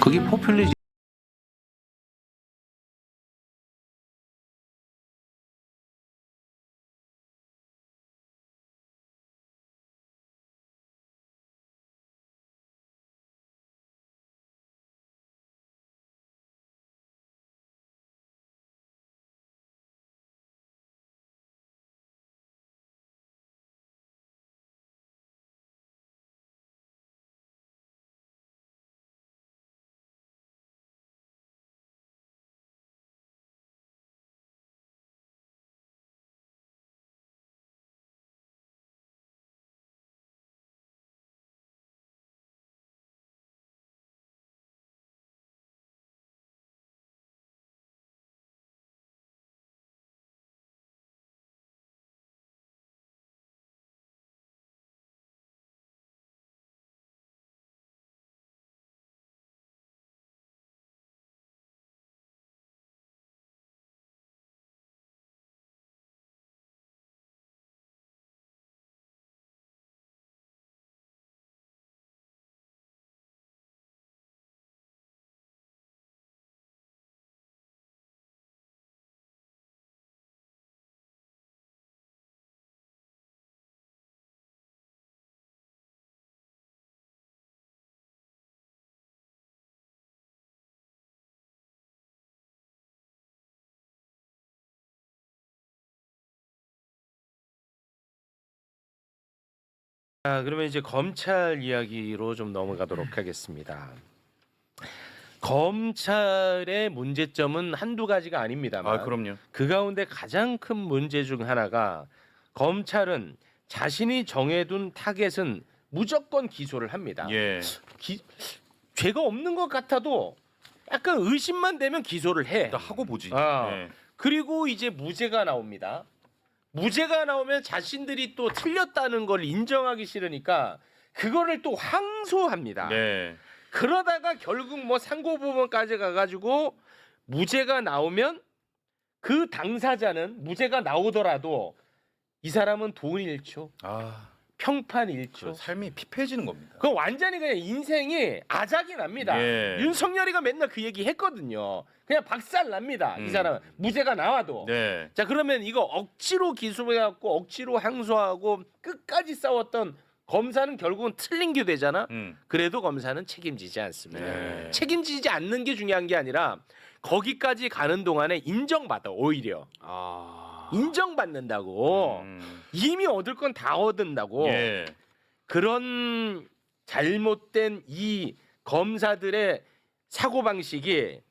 그게 포퓰리즘. 그러면 이제 검찰 이야기로 좀 넘어가도록 하겠습니다. 검찰의 문제점은 한두 가지가 아닙니다만 그럼요. 그 가운데 가장 큰 문제 중 하나가 검찰은 자신이 정해둔 타겟은 무조건 기소를 합니다. 예. 죄가 없는 것 같아도 약간 의심만 되면 기소를 해. 일단 하고 보지. 예. 그리고 이제 무죄가 나옵니다. 무죄가 나오면 자신들이 또 틀렸다는 걸 인정하기 싫으니까 그거를 또 항소합니다. 네. 그러다가 결국 뭐 상고법원까지 가가지고 무죄가 나오면 그 당사자는 무죄가 나오더라도 이 사람은 돈 잃죠. 평판 잃죠. 삶이 피폐해지는 겁니다. 그 완전히 그냥 인생이 아작이 납니다. 예. 윤석열이가 맨날 그 얘기 했거든요. 그냥 박살 납니다. 이 사람은 무죄가 나와도. 네. 자, 그러면 이거 억지로 기소해갖고 억지로 항소하고 끝까지 싸웠던 검사는 결국은 틀린 게 되잖아. 그래도 검사는 책임지지 않습니다. 네. 책임지지 않는 게 중요한 게 아니라 거기까지 가는 동안에 인정받아 오히려. 인정받는다고. 이미 얻을 건 다 얻은다고. 예. 그런 잘못된 이 검사들의 사고방식이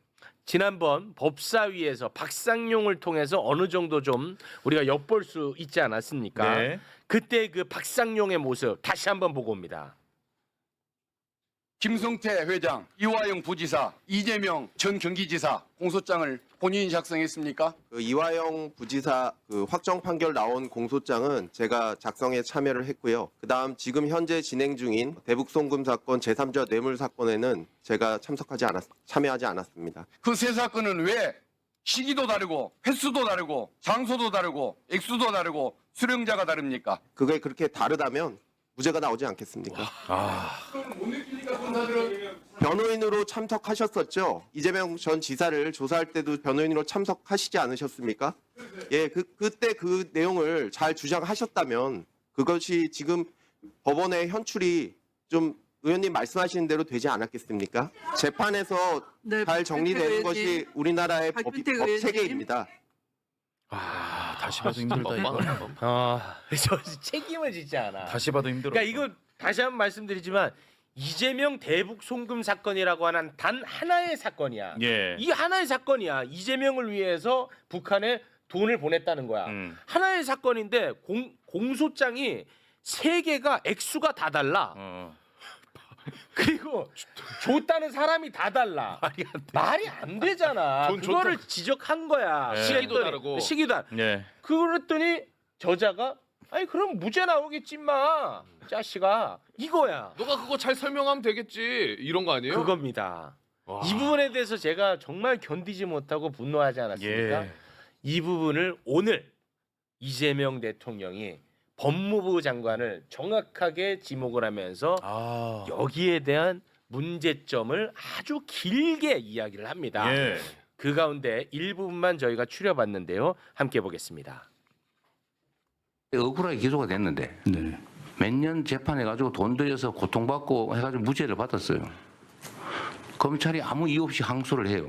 지난번 법사위에서 박상용을 통해서 어느 정도 좀 우리가 엿볼 수 있지 않았습니까? 네. 그때 그 박상용의 모습 다시 한번 보고 옵니다. 김성태 회장, 이화영 부지사, 이재명 전 경기지사 공소장을 본인이 작성했습니까? 그 이화영 부지사 그 확정 판결 나온 공소장은 제가 작성에 참여를 했고요. 그다음 지금 현재 진행 중인 대북 송금 사건 제3자 뇌물 사건에는 제가 참여하지 않았습니다. 그 세 사건은 왜 시기도 다르고 횟수도 다르고 장소도 다르고 액수도 다르고 수령자가 다릅니까? 그게 그렇게 다르다면 무죄가 나오지 않겠습니까? 변호인으로 참석하셨었죠. 이재명 전 지사를 조사할 때도 변호인으로 참석하시지 않으셨습니까? 예, 그때 그 내용을 잘 주장하셨다면 그것이 지금 법원의 현출이 좀 의원님 말씀하시는 대로 되지 않았겠습니까? 재판에서 네, 잘 정리되는 박준택 것이 의원님. 우리나라의 법 박준택 의원님. 체계입니다. 다시 봐도 힘들다 이거. 저 책임을 지지 않아. 다시 봐도 힘들어. 그러니까 이거 다시 한번 말씀드리지만 이재명 대북 송금 사건이라고 하는 단 하나의 사건이야. 예. 이 하나의 사건이야. 이재명을 위해서 북한에 돈을 보냈다는 거야. 하나의 사건인데 공소장이 세 개가 액수가 다 달라. 그리고 줬다는 사람이 다 달라. 말이 안 되잖아. 그거를 지적한 거야. 예. 시기도 다르고. 시기도 다르고. 예. 그랬더니 저자가 아니 그럼 무죄 나오겠지 마 자식아 이거야. 너가 그거 잘 설명하면 되겠지 이런 거 아니에요? 그겁니다. 이 부분에 대해서 제가 정말 견디지 못하고 분노하지 않았습니까? 예. 이 부분을 오늘 이재명 대통령이 법무부 장관을 정확하게 지목을 하면서 여기에 대한 문제점을 아주 길게 이야기를 합니다. 예. 그 가운데 일부분만 저희가 추려봤는데요. 함께 보겠습니다. 억울하게 기소가 됐는데 네. 몇 년 재판해가지고 돈 들여서 고통받고 해가지고 무죄를 받았어요. 검찰이 아무 이유 없이 항소를 해요.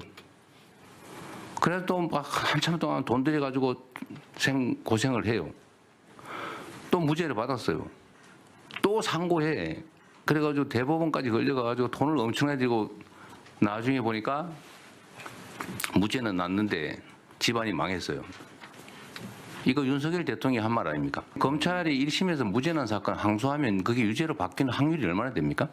그래도 또 막 한참 동안 돈 들여가지고 고생을 해요. 또 무죄를 받았어요. 또 상고해. 그래가지고 대법원까지 걸려가지고 돈을 엄청나게 들고 나중에 보니까 무죄는 났는데 집안이 망했어요. 이거 윤석열 대통령이 한 말 아닙니까? 검찰이 1심에서 무죄 난 사건 항소하면 그게 유죄로 바뀌는 확률이 얼마나 됩니까?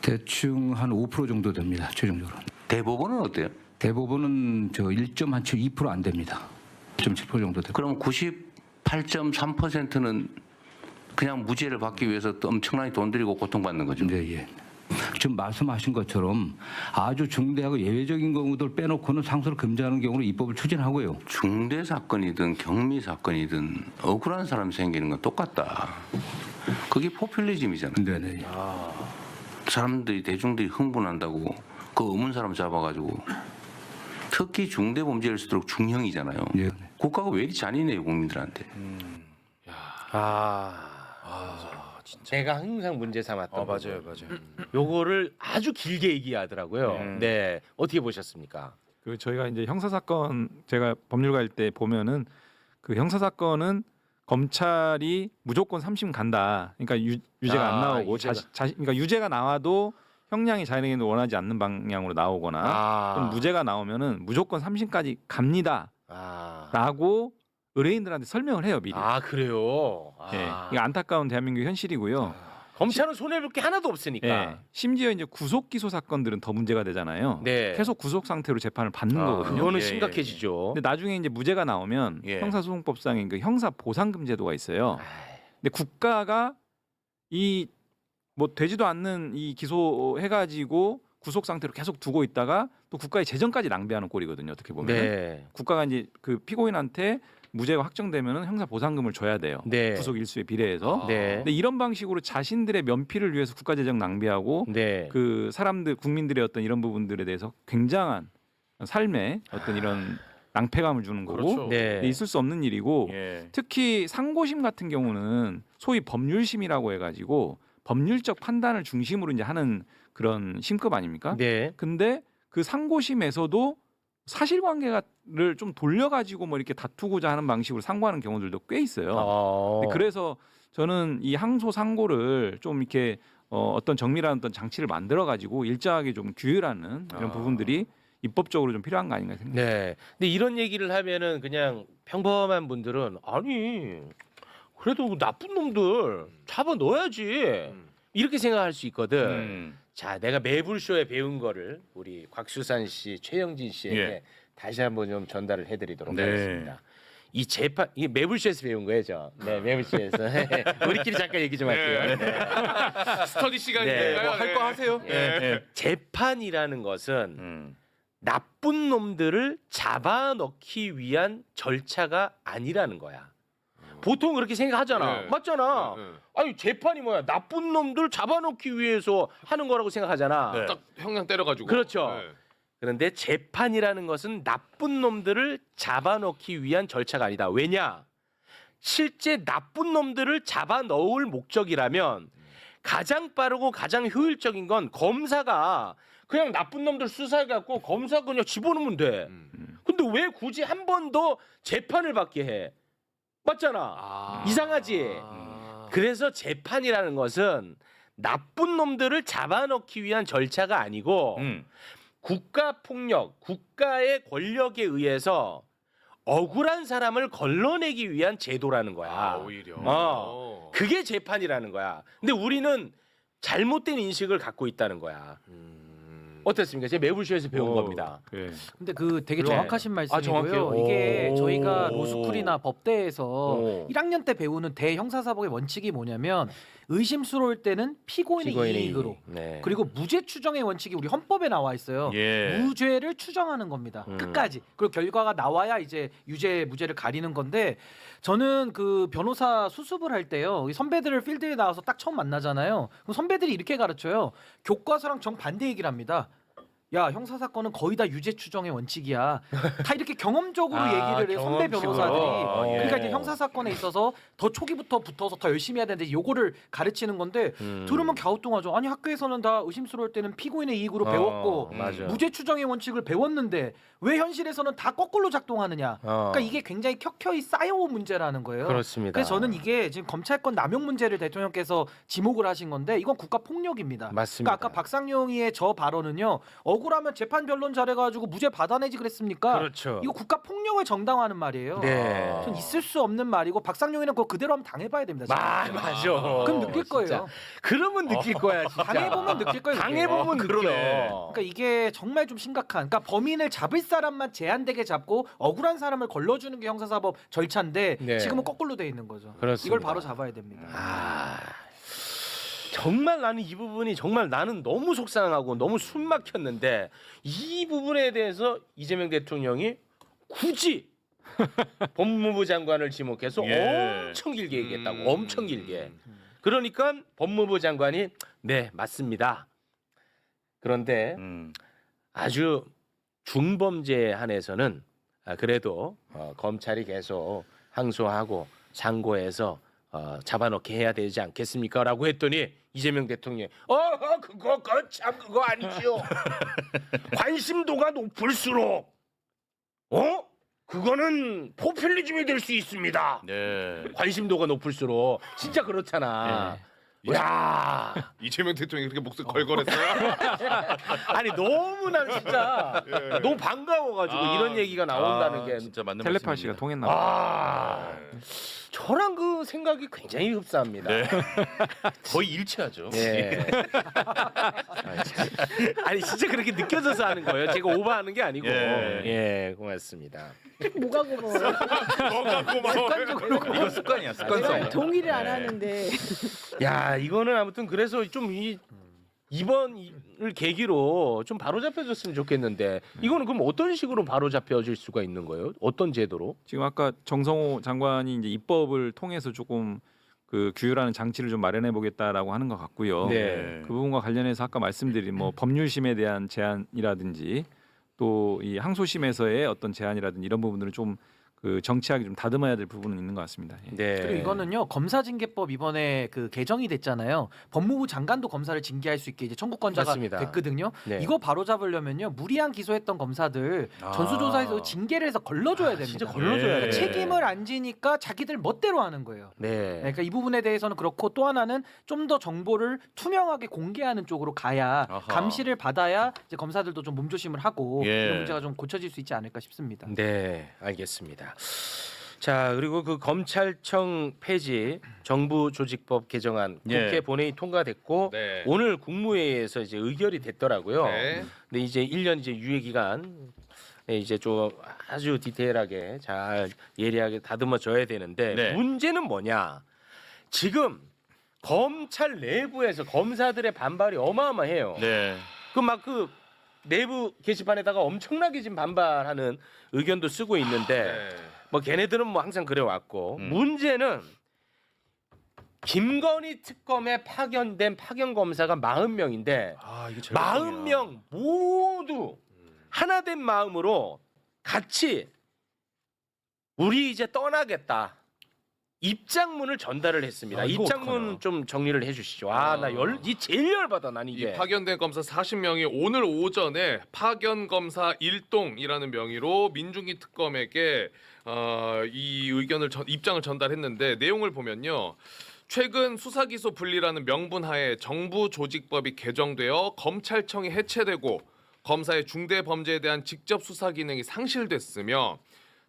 대충 한 5% 정도 됩니다. 최종적으로. 대법원은 어때요? 대법원은 저 1.2%안 됩니다. 1.7% 정도 되고. 그럼 98.3%는 그냥 무죄를 받기 위해서 또 엄청나게 돈 들이고 고통받는 거죠. 네, 예. 지금 말씀하신 것처럼 아주 중대하고 예외적인 경우들 빼놓고는 상소를 금지하는 경우로 입법을 추진하고요. 중대 사건이든 경미 사건이든 억울한 사람이 생기는 건 똑같다. 그게 포퓰리즘이잖아요. 네네. 사람들이 대중들이 흥분한다고 그 없는 사람 잡아가지고 특히 중대 범죄일수록 중형이잖아요. 예. 국가가 왜 이리 잔인해요 국민들한테. 내가 항상 문제 삼았던 맞아요, 부분. 맞아요. 요거를 아주 길게 얘기하더라고요. 네, 어떻게 보셨습니까? 그 저희가 이제 형사 사건 제가 법률가일 때 보면은 그 형사 사건은 검찰이 무조건 3심 간다. 그러니까 유죄가 안 나오고 그러니까 유죄가 나와도 형량이 자기네는 원하지 않는 방향으로 나오거나 또는 무죄가 나오면은 무조건 3심까지 갑니다라고 의뢰인들한테 설명을 해요 미리. 그래요. 예, 이게 안타까운 대한민국 현실이고요. 검찰은 손해볼 게 하나도 없으니까. 예, 심지어 이제 구속 기소 사건들은 더 문제가 되잖아요. 네. 계속 구속 상태로 재판을 받는 거거든요. 그거는 예, 심각해지죠. 근데 나중에 이제 무죄가 나오면 예. 형사소송법상에 그 형사 보상금 제도가 있어요. 근데 국가가 이 뭐 되지도 않는 이 기소해가지고 구속 상태로 계속 두고 있다가 또 국가의 재정까지 낭비하는 꼴이거든요. 어떻게 보면 네. 국가가 이제 그 피고인한테 무죄가 확정되면은 형사 보상금을 줘야 돼요. 네. 구속 일수에 비례해서. 네. 근데 이런 방식으로 자신들의 면피를 위해서 국가 재정 낭비하고 네. 그 사람들 국민들의 어떤 이런 부분들에 대해서 굉장한 삶의 어떤 이런 낭패감을 주는 거고 그렇죠. 네. 있을 수 없는 일이고 예. 특히 상고심 같은 경우는 소위 법률심이라고 해가지고 법률적 판단을 중심으로 이제 하는 그런 심급 아닙니까? 네. 근데 그 상고심에서도 사실관계를 좀 돌려가지고 뭐 이렇게 다투고자 하는 방식으로 상고하는 경우들도 꽤 있어요. 근데 그래서 저는 이 항소 상고를 좀 이렇게 어떤 정밀한 어떤 장치를 만들어 가지고 일정하게 좀 규율하는 이런 부분들이 입법적으로 좀 필요한 거 아닌가 생각합니다. 네. 근데 이런 얘기를 하면은 그냥 평범한 분들은 아니 그래도 나쁜 놈들 잡아 넣어야지 이렇게 생각할 수 있거든. 자, 내가 매불쇼에 배운 거를 우리 곽수산 씨, 최영진 씨에게 예. 다시 한번 좀 전달을 해드리도록 네. 하겠습니다. 이 재판 이게 매불쇼에서 배운 거예요, 저. 네, 매불쇼에서 우리끼리 잠깐 얘기 좀 할게요. 네. 스터디 시간이니까요. 할 거 하세요. 예. 재판이라는 것은 나쁜 놈들을 잡아넣기 위한 절차가 아니라는 거야. 보통 그렇게 생각하잖아. 네. 맞잖아. 네, 네. 아니 재판이 뭐야? 나쁜 놈들 잡아넣기 위해서 하는 거라고 생각하잖아. 네. 딱 형량 때려가지고. 그렇죠. 네. 그런데 재판이라는 것은 나쁜 놈들을 잡아넣기 위한 절차가 아니다. 왜냐? 실제 나쁜 놈들을 잡아넣을 목적이라면 가장 빠르고 가장 효율적인 건 검사가 그냥 나쁜 놈들 수사해갖고 검사 그냥 집어넣으면 돼. 근데 왜 굳이 한 번 더 재판을 받게 해? 맞잖아. 이상하지. 그래서 재판이라는 것은 나쁜 놈들을 잡아넣기 위한 절차가 아니고 국가 폭력, 국가의 권력에 의해서 억울한 사람을 걸러내기 위한 제도라는 거야. 오히려. 그게 재판이라는 거야. 근데 우리는 잘못된 인식을 갖고 있다는 거야. 어떻습니까? 제가 매불쇼에서 배운 겁니다. 예. 근데 그 되게 네. 정확하신 말씀이고요. 정확해요? 이게 오. 저희가 로스쿨이나 법대에서 오. 1학년 때 배우는 대형사사법의 원칙이 뭐냐면 의심스러울 때는 피고인의 이익으로. 네. 그리고 무죄 추정의 원칙이 우리 헌법에 나와 있어요. 예. 무죄를 추정하는 겁니다. 끝까지. 그리고 결과가 나와야 이제 유죄 무죄를 가리는 건데 저는 그 변호사 수습을 할 때요. 이 선배들을 필드에 나와서 딱 처음 만나잖아요. 그럼 선배들이 이렇게 가르쳐요. 교과서랑 정반대 얘기를 합니다. 야, 형사 사건은 거의 다 유죄 추정의 원칙이야. 다 이렇게 경험적으로 얘기를 해요. 선배 경험식으로. 변호사들이. 예. 그러니까 이제 형사 사건에 있어서 더 초기부터 붙어서 더 열심히 해야 되는데 요거를 가르치는 건데 들으면 갸우뚱하죠. 아니 학교에서는 다 의심스러울 때는 피고인의 이익으로 배웠고 맞아. 무죄 추정의 원칙을 배웠는데 왜 현실에서는 다 거꾸로 작동하느냐. 그러니까 이게 굉장히 켜켜이 쌓여온 문제라는 거예요. 그렇습니다. 그래서 저는 이게 지금 검찰권 남용 문제를 대통령께서 지목을 하신 건데 이건 국가 폭력입니다. 맞습니다. 그러니까 아까 박상용이의 저 발언은요. 억울하면 재판 변론 잘해가지고 무죄 받아내지 그랬습니까? 그렇죠. 이거 국가 폭력을 정당화하는 말이에요. 네. 전 있을 수 없는 말이고 박상용이는 그거 그대로 한번 당해봐야 됩니다. 진짜. 맞아. 그럼 느낄 진짜. 거예요. 그러면 느낄 거야, 진짜. 당해보면 느낄 거예요. 그게. 당해보면 느껴. 그러니까 이게 정말 좀 심각한. 그러니까 범인을 잡을 사람만 제한되게 잡고 억울한 사람을 걸러주는 게 형사사법 절차인데 네. 지금은 거꾸로 돼 있는 거죠. 그렇습니다. 이걸 바로 잡아야 됩니다. 아, 정말 나는 이 부분이 정말 나는 너무 속상하고 너무 숨 막혔는데 이 부분에 대해서 이재명 대통령이 굳이 법무부 장관을 지목해서 예. 엄청 길게 얘기했다고. 엄청 길게. 그러니까 법무부 장관이 네, 맞습니다. 그런데 아주 중범죄에 한해서는 그래도 검찰이 계속 항소하고 상고해서 잡아놓게 해야 되지 않겠습니까? 라고 했더니 이재명 대통령이 그거 아니죠. 관심도가 높을수록 그거는 포퓰리즘이 될 수 있습니다. 네. 관심도가 높을수록 진짜 그렇잖아. 야, 이재명 대통령이 그렇게 목소리 걸걸했어요? 아니 너무 난 진짜 너무 반가워가지고 이런 얘기가 나온다는 게 진짜 맞는 텔레파시가 말씀입니다. 통했나 봐요. 저랑 그 생각이 굉장히 흡사합니다. 네. 거의 일치하죠. 예. 아니 진짜 그렇게 느껴져서 하는 거예요. 제가 오버하는 게 아니고. 예. 예, 고맙습니다. 뭐가 고마워요? 뭐가 고마워요? 이거 습관이야, 습관성. 동의를 안 하는데. 야, 이거는 아무튼 그래서 좀 이번을 계기로 좀 바로 잡혀졌으면 좋겠는데 이거는 그럼 어떤 식으로 바로 잡혀질 수가 있는 거예요? 어떤 제도로? 지금 아까 정성호 장관이 이제 입법을 통해서 조금 그 규율하는 장치를 좀 마련해 보겠다라고 하는 것 같고요. 네. 그 부분과 관련해서 아까 말씀드린 뭐 법률심에 대한 제한이라든지 또 이 항소심에서의 어떤 제한이라든지 이런 부분들은 좀 그 정치하게 좀 다듬어야 될 부분은 있는 것 같습니다. 예. 네. 그리고 이거는요 검사징계법 이번에 그 개정이 됐잖아요. 법무부 장관도 검사를 징계할 수 있게 이제 청구권자가 맞습니다. 됐거든요. 네. 이거 바로 잡으려면요 무리한 기소했던 검사들 전수조사에서 징계를 해서 걸러줘야 됩니다. 진짜 걸러줘야 돼. 책임을 안 지니까 자기들 멋대로 하는 거예요. 네. 그러니까 이 부분에 대해서는 그렇고 또 하나는 좀 더 정보를 투명하게 공개하는 쪽으로 가야 아하. 감시를 받아야 이제 검사들도 좀 몸조심을 하고 예. 이런 문제가 좀 고쳐질 수 있지 않을까 싶습니다. 네, 알겠습니다. 자, 그리고 그 검찰청 폐지 정부 조직법 개정안 국회 예. 본회의 통과됐고 네. 오늘 국무회의에서 이제 의결이 됐더라고요. 네. 근데 이제 1년 이제 유예 기간 이제 좀 아주 디테일하게 잘 예리하게 다듬어져야 되는데 네. 문제는 뭐냐? 지금 검찰 내부에서 검사들의 반발이 어마어마해요. 네. 그 막 그 내부 게시판에다가 엄청나게 지금 반발하는 의견도 쓰고 있는데 네. 뭐 걔네들은 뭐 항상 그래 왔고 문제는 김건희 특검에 파견된 파견 검사가 40명인데 아, 이게 제일 40명 모두 하나된 마음으로 같이 우리 이제 떠나겠다. 입장문을 전달을 했습니다. 아, 이거 입장문 어떡하나. 좀 정리를 해주시죠. 이 제일 열받아 난 이 이게. 파견된 검사 40명이 오늘 오전에 파견 검사 일동이라는 명의로 민중기 특검에게 이 의견을 입장을 전달했는데 내용을 보면요. 최근 수사기소 분리라는 명분하에 정부 조직법이 개정되어 검찰청이 해체되고 검사의 중대 범죄에 대한 직접 수사 기능이 상실됐으며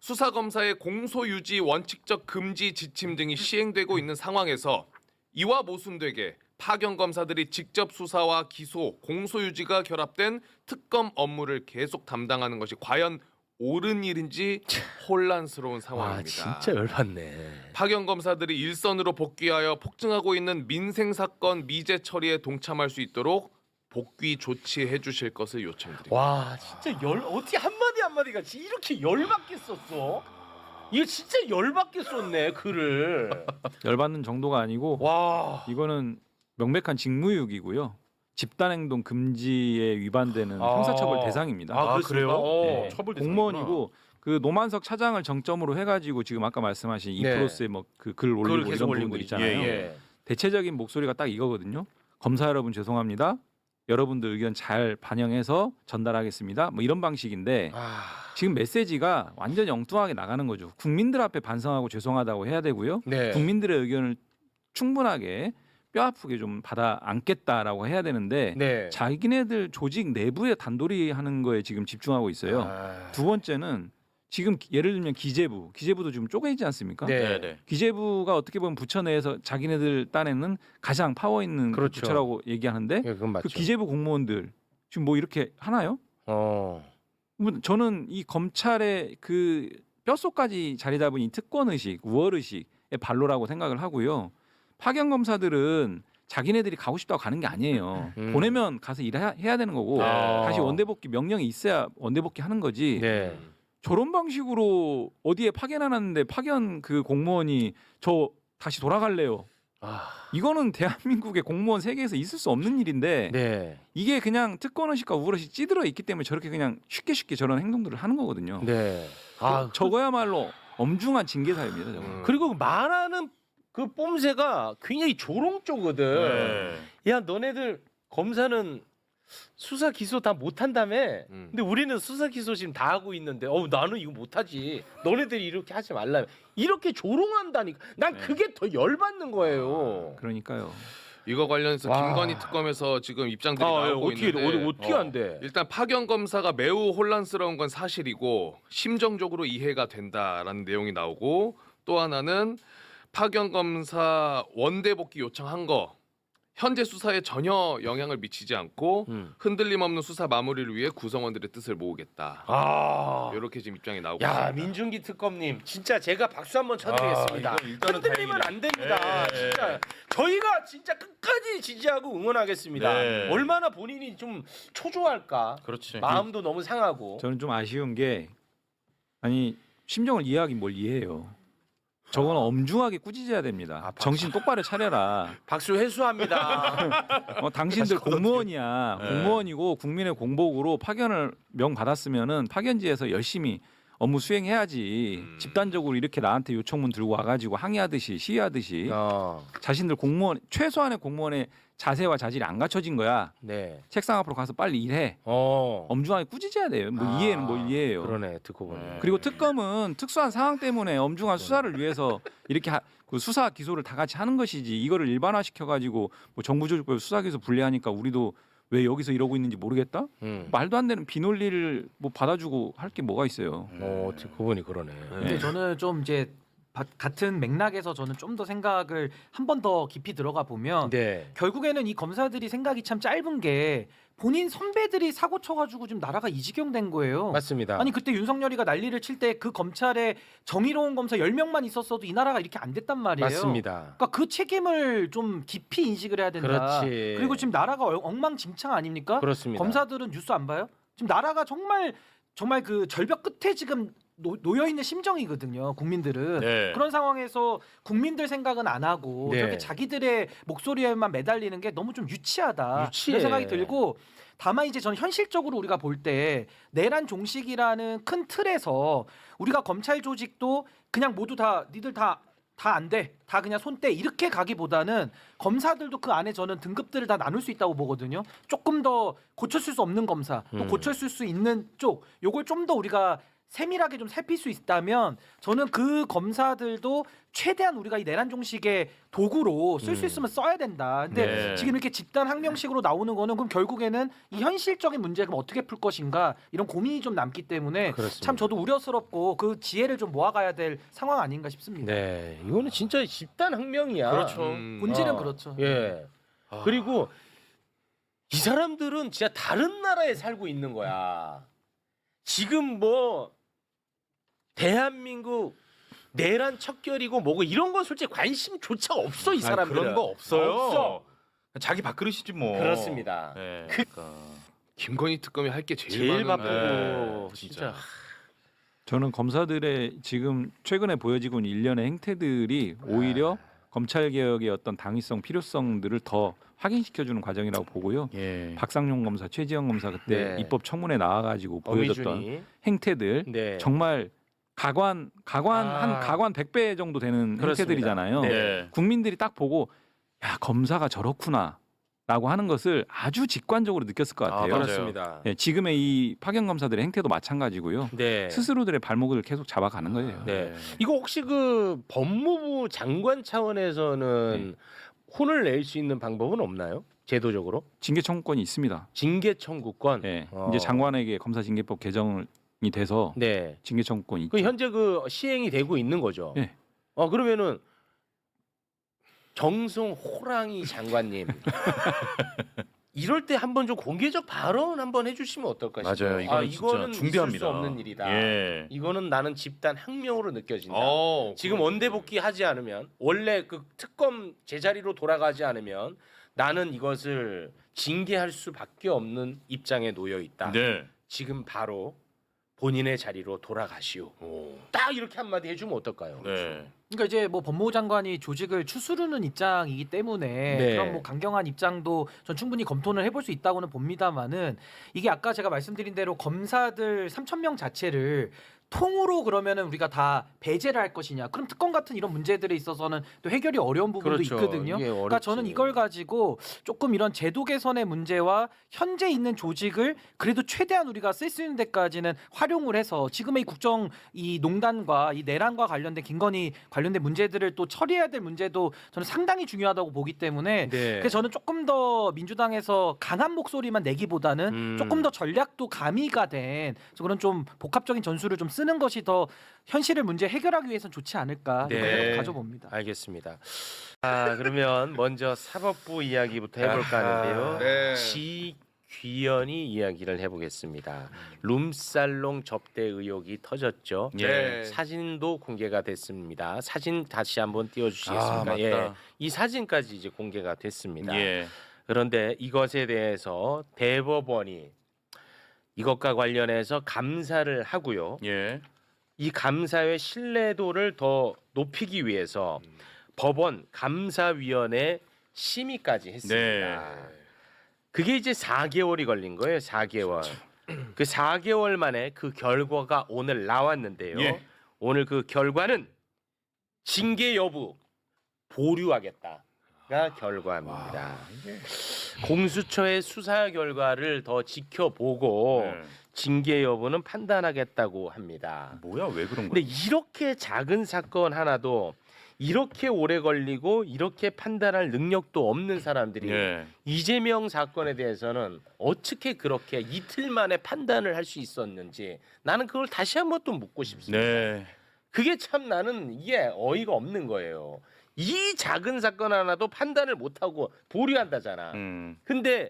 수사검사의 공소유지 원칙적 금지 지침 등이 시행되고 있는 상황에서 이와 모순되게 파견검사들이 직접 수사와 기소, 공소유지가 결합된 특검 업무를 계속 담당하는 것이 과연 옳은 일인지 혼란스러운 와 상황입니다. 진짜 열받네. 파견 검사들이 일선으로 복귀하여 폭증하고 있는 민생 사건 미제 처리에 동참할 수 있도록 복귀 조치해 주실 것을 요청드립니다. 와 진짜 어떻게 한마디 한마디가 이렇게 열받게 썼어? 이거 진짜 열받게 썼네 글을. 열받는 정도가 아니고 와. 이거는 명백한 직무유기고요. 집단행동 금지에 위반되는 형사처벌 대상입니다. 그래요? 네. 처벌 공무원이고 그 노만석 차장을 정점으로 해가지고 지금 아까 말씀하신 네. 이프로스에 뭐 그 글 그걸 올리고 계속 이런 올리고 부분들 있죠. 있잖아요. 예. 대체적인 목소리가 딱 이거거든요. 검사 여러분 죄송합니다. 여러분들 의견 잘 반영해서 전달하겠습니다. 뭐 이런 방식인데 지금 메시지가 완전히 엉뚱하게 나가는 거죠. 국민들 앞에 반성하고 죄송하다고 해야 되고요. 네. 국민들의 의견을 충분하게 뼈 아프게 좀 받아 안겠다라고 해야 되는데 네. 자기네들 조직 내부에 단돌이 하는 거에 지금 집중하고 있어요. 두 번째는 지금 예를 들면 기재부도 지금 쪼개지지 않습니까? 네. 기재부가 어떻게 보면 부처 내에서 자기네들 딴에는 가장 파워 있는 그렇죠. 부처라고 얘기하는데 예, 그건 맞죠. 그 기재부 공무원들 지금 뭐 이렇게 하나요? 저는 이 검찰의 그 뼛속까지 자리 잡은 이 특권 의식, 우월 의식의 발로라고 생각을 하고요. 파견 검사들은 자기네들이 가고 싶다고 가는 게 아니에요. 보내면 가서 일해야 되는 거고 다시 원대복귀 명령이 있어야 원대복귀 하는 거지. 네. 저런 방식으로 어디에 파견 안 하는데 파견 그 공무원이 저 다시 돌아갈래요. 이거는 대한민국의 공무원 세계에서 있을 수 없는 일인데 네. 이게 그냥 특권 의식과 우월 의식이 찌들어 있기 때문에 저렇게 그냥 쉽게 저런 행동들을 하는 거거든요. 네. 저거야말로 엄중한 징계 사유입니다. 저거. 그리고 말하는 그 뽐새가 굉장히 조롱조거든. 야 너네들 검사는 수사 기소 다 못한다며. 근데 우리는 수사 기소 지금 다 하고 있는데 나는 이거 못하지. 너네들이 이렇게 하지 말라. 이렇게 조롱한다니까. 난 그게 더 열받는 거예요. 그러니까요. 이거 관련해서 와. 김건희 특검에서 지금 입장들이 나오고 있는데 어떻게 안 돼? 일단 파견 검사가 매우 혼란스러운 건 사실이고 심정적으로 이해가 된다라는 내용이 나오고 또 하나는 파견 검사 원대 복귀 요청한 거 현재 수사에 전혀 영향을 미치지 않고 흔들림 없는 수사 마무리를 위해 구성원들의 뜻을 모으겠다. 이렇게 지금 입장이 나오고 야 있습니다. 민중기 특검님 진짜 제가 박수 한번 쳐드리겠습니다. 이거 일단은 흔들리면 다행이네. 안 됩니다. 진짜 저희가 진짜 끝까지 지지하고 응원하겠습니다. 네. 얼마나 본인이 좀 초조할까. 그렇지. 마음도 너무 상하고. 저는 좀 아쉬운 게 아니 심정을 이해하긴 뭘 이해해요. 저거는 엄중하게 꾸짖어야 됩니다. 정신 똑바로 차려라. 박수 회수합니다. 당신들 공무원이야. 공무원이고 국민의 공복으로 파견을 명 받았으면은 파견지에서 열심히 업무 수행해야지. 집단적으로 이렇게 나한테 요청문 들고 와가지고 항의하듯이 시위하듯이 자신들 공무원 최소한의 공무원의 자세와 자질이 안 갖춰진 거야. 네. 책상 앞으로 가서 빨리 일해. 엄중하게 꾸짖어야 돼요. 뭐 이해는 뭘 이해해요. 그러네 듣고 보니. 그리고 특검은 특수한 상황 때문에 엄중한 수사를 위해서 이렇게 그 수사 기소를 다 같이 하는 것이지 이거를 일반화시켜 가지고 뭐 정부 조직법 수사 기소 분리하니까 우리도 왜 여기서 이러고 있는지 모르겠다? 말도 안 되는 비논리를 뭐 받아주고 할 게 뭐가 있어요. 듣고 보니 그러네. 근데 저는 좀 이제 같은 맥락에서 저는 좀 더 생각을 한 번 더 깊이 들어가 보면 네. 결국에는 이 검사들이 생각이 참 짧은 게 본인 선배들이 사고 쳐가지고 지금 나라가 이 지경 된 거예요. 맞습니다. 아니 그때 윤석열이가 난리를 칠 때 그 검찰에 정의로운 검사 10명만 있었어도 이 나라가 이렇게 안 됐단 말이에요. 맞습니다. 그러니까 그 책임을 좀 깊이 인식을 해야 된다. 그렇지. 그리고 지금 나라가 엉망진창 아닙니까? 그렇습니다. 검사들은 뉴스 안 봐요? 지금 나라가 정말 그 절벽 끝에 지금 놓여 있는 심정이거든요. 국민들은 네. 그런 상황에서 국민들 생각은 안 하고 네. 저렇게 자기들의 목소리에만 매달리는 게 너무 좀 유치하다. 유치해. 이런 생각이 들고 다만 이제 저는 현실적으로 우리가 볼 때 내란 종식이라는 큰 틀에서 우리가 검찰 조직도 그냥 모두 다 니들 다 안 돼. 다 그냥 손떼 이렇게 가기보다는 검사들도 그 안에 저는 등급들을 다 나눌 수 있다고 보거든요. 조금 더 고쳤을 수 없는 검사, 또 고쳤을 수 있는 쪽, 요걸 좀 더 우리가 세밀하게 좀 살필 수 있다면 저는 그 검사들도 최대한 우리가 이 내란 종식의 도구로 쓸 수 있으면 써야 된다. 근데 네. 지금 이렇게 집단 항명식으로 나오는 거는 그럼 결국에는 이 현실적인 문제 그럼 어떻게 풀 것인가 이런 고민이 좀 남기 때문에 그렇습니다. 참 저도 우려스럽고 그 지혜를 좀 모아가야 될 상황 아닌가 싶습니다. 네, 이거는 진짜 집단 항명이야. 그렇죠. 본질은 그렇죠. 예. 그리고 이 사람들은 진짜 다른 나라에 살고 있는 거야. 지금 뭐 대한민국 내란 척결이고 뭐고 이런 건 솔직히 관심조차 없어 이 사람들은. 그런 거 없어요. 없어. 자기 밥그릇이지 뭐. 그렇습니다. 네. 김건희 특검이 할 게 제일 많은데. 바쁘고 진짜. 진짜. 저는 검사들의 지금 최근에 보여지고 있는 일련의 행태들이 오히려 검찰 개혁의 어떤 당위성, 필요성들을 더 확인시켜주는 과정이라고 보고요. 예. 박상용 검사, 최지영 검사 그때 네. 입법 청문회 나와가지고 보여줬던 어미준이. 행태들 네. 정말 가관 아. 한 가관 100배 정도 되는 그렇습니다. 행태들이잖아요. 네. 국민들이 딱 보고 야 검사가 저렇구나라고 하는 것을 아주 직관적으로 느꼈을 것 같아요. 맞아요. 그렇습니다. 예, 지금의 이 파견 검사들의 행태도 마찬가지고요. 네. 스스로들의 발목을 계속 잡아가는 거예요. 네. 이거 혹시 그 법무부 장관 차원에서는 혼을 낼 수 있는 방법은 없나요? 제도적으로? 징계 청구권이 있습니다. 징계 청구권. 예, 어. 이제 장관에게 검사징계법 개정이 돼서 네. 징계 청구권이 있죠. 그 현재 그 시행이 되고 있는 거죠. 네. 그러면은 정성 호랑이 장관님 이럴 때 한번 좀 공개적 발언 한번 해주시면 어떨까 싶어요. 맞아요. 이거는 이거는 진짜 중대합니다. 있을 수 없는 일이다. 예. 이거는 나는 집단 학명으로 느껴진다. 지금 그렇군요. 원대 복귀하지 않으면 원래 그 특검 제자리로 돌아가지 않으면 나는 이것을 징계할 수밖에 없는 입장에 놓여 있다. 네. 지금 바로 본인의 자리로 돌아가시오. 딱 이렇게 한마디 해주면 어떨까요? 네. 그러니까 이제 뭐 법무부 장관이 조직을 추스르는 입장이기 때문에 네. 그런 뭐 강경한 입장도 전 충분히 검토를 해볼 수 있다고는 봅니다만은 이게 아까 제가 말씀드린 대로 검사들 3,000명 자체를 통으로 그러면은 우리가 다 배제를 할 것이냐? 그럼 특검 같은 이런 문제들에 있어서는 또 해결이 어려운 부분도 그렇죠. 있거든요. 이게 그러니까 어렵지. 저는 이걸 가지고 조금 이런 제도 개선의 문제와 현재 있는 조직을 그래도 최대한 우리가 쓸 수 있는 데까지는 활용을 해서 지금의 이 국정 이 농단과 이 내란과 관련된 김건희 관련된 문제들을 또 처리해야 될 문제도 저는 상당히 중요하다고 보기 때문에 네. 그래서 저는 조금 더 민주당에서 강한 목소리만 내기보다는 조금 더 전략도 가미가 된 그런 좀 복합적인 전술을 좀 쓰는 것이 더 현실을 문제 해결하기 위해서는 좋지 않을까 이런 네. 생각을 가져봅니다. 알겠습니다. 그러면 먼저 사법부 이야기부터 해볼까 하는데요. 네. 지귀현이 이야기를 해보겠습니다. 룸살롱 접대 의혹이 터졌죠. 네. 사진도 공개가 됐습니다. 사진 다시 한번 띄워주시겠습니까? 예. 맞다. 이 사진까지 이제 공개가 됐습니다. 예. 그런데 이것에 대해서 대법원이 이것과 관련해서 감사를 하고요. 예. 이 감사의 신뢰도를 더 높이기 위해서 법원 감사위원회 심의까지 했습니다. 그게 이제 4개월이 걸린 거예요. 4개월. 그 4개월 만에 그 결과가 오늘 나왔는데요. 예. 오늘 그 결과는 징계 여부 보류하겠다가 결과입니다. 공수처의 수사 결과를 더 지켜보고 네. 징계 여부는 판단하겠다고 합니다. 뭐야 왜 그런 근데 거야? 이렇게 작은 사건 하나도 이렇게 오래 걸리고 이렇게 판단할 능력도 없는 사람들이 예. 이재명 사건에 대해서는 어떻게 그렇게 이틀 만에 판단을 할 수 있었는지 나는 그걸 다시 한번 또 묻고 싶습니다. 네. 그게 참 나는 이게 어이가 없는 거예요. 이 작은 사건 하나도 판단을 못하고 보류한다잖아. 근데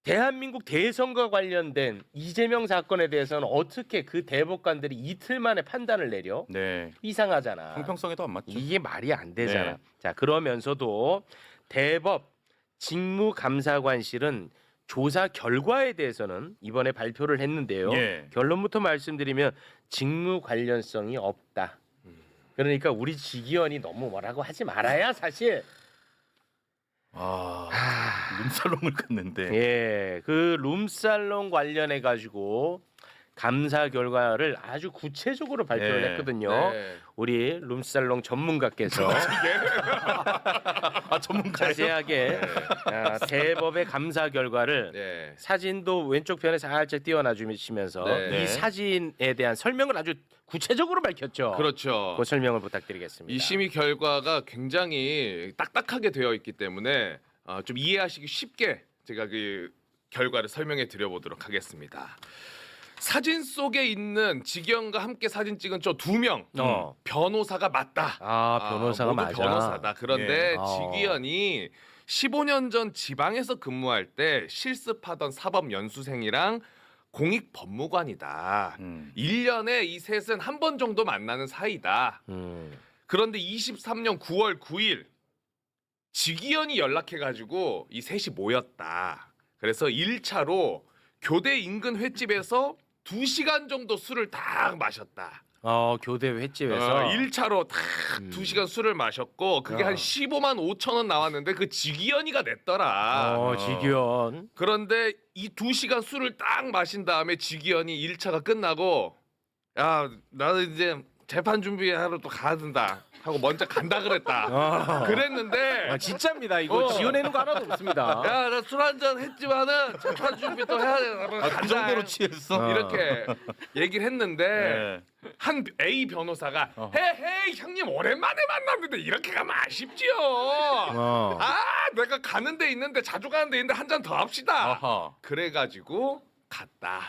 대한민국 대선과 관련된 이재명 사건에 대해서는 어떻게 그 대법관들이 이틀 만에 판단을 내려? 네. 이상하잖아. 형평성에도 안 맞죠. 이게 말이 안 되잖아. 네. 자, 그러면서도 대법 직무감사관실은 조사 결과에 대해서는 이번에 발표를 했는데요. 예. 결론부터 말씀드리면 직무 관련성이 없다. 그러니까 우리 지기현이 너무 뭐라고 하지 말아야 사실. 룸살롱을 갔는데. 예, 그 룸살롱 관련해 가지고 감사 결과를 아주 구체적으로 발표를 네. 했거든요. 네. 우리 룸살롱 전문가께서 전문가예요? 자세하게 대법의 감사 결과를 네. 사진도 왼쪽 편에 살짝 띄워놔 주시면서 네. 이 사진에 대한 설명을 아주 구체적으로 밝혔죠. 그렇죠. 그 설명을 부탁드리겠습니다. 이 심의 결과가 굉장히 딱딱하게 되어 있기 때문에 좀 이해하시기 쉽게 제가 그 결과를 설명해 드려보도록 하겠습니다. 사진 속에 있는 지기현과 함께 사진 찍은 저 2명 변호사가 맞다. 변호사가 모두 맞아. 변호사다. 그런데 네. 지기현이 15년 전 지방에서 근무할 때 실습하던 사법 연수생이랑 공익법무관이다. 1년에 이 셋은 한 번 정도 만나는 사이다. 그런데 23년 9월 9일 직위원이 연락해가지고 이 셋이 모였다. 그래서 1차로 교대 인근 횟집에서 2시간 정도 술을 딱 마셨다. 교대 횟집에서 1차로 딱 2시간 술을 마셨고 그게 한 15만 5천 원 나왔는데 그 직위원이가 냈더라. 직위원. 그런데 이 2시간 술을 딱 마신 다음에 직위원이 1차가 끝나고 야 나는 이제 재판 준비하러 또 가야 된다 하고 먼저 간다 그랬다. 그랬는데 진짜입니다. 이거 지어내는 거 하나도 없습니다. 야 나 술 한잔 했지만은 재판 준비 또 해야 돼. 그 정도로 취했어? 이렇게 얘기를 했는데 네. 한 A 변호사가 헤이 형님 오랜만에 만났는데 이렇게 가면 아쉽지요. 내가 가는 데 있는데 자주 가는 데 있는데 한 잔 더 합시다. 그래가지고 갔다.